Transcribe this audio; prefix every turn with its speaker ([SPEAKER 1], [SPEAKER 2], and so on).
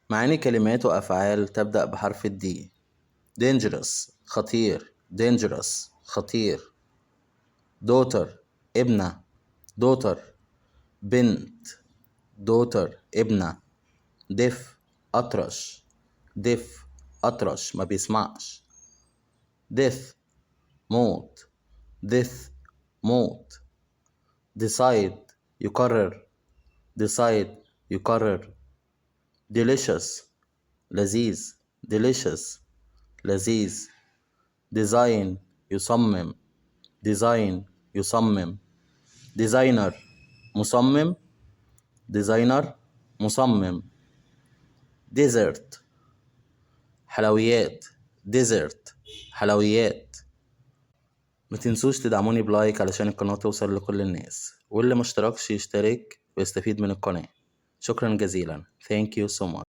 [SPEAKER 1] معاني كلمات وأفعال تبدأ بحرف الدي. dangerous خطير، dangerous خطير. daughter ابنة، daughter بنت، daughter ابنة. deaf أطرش، deaf أطرش ما بيسمعش. death موت، death موت. decide يقرر، decide يقرر. delicious لذيذ، delicious لذيذ. design يصمم، design يصمم. designer مصمم، designer مصمم. dessert حلويات، dessert حلويات. ما تنسوش تدعموني بلايك علشان القناة توصل لكل الناس، واللي مشتركش يشترك ويستفيد من القناة. شكرا جزيلا. Thank you so much.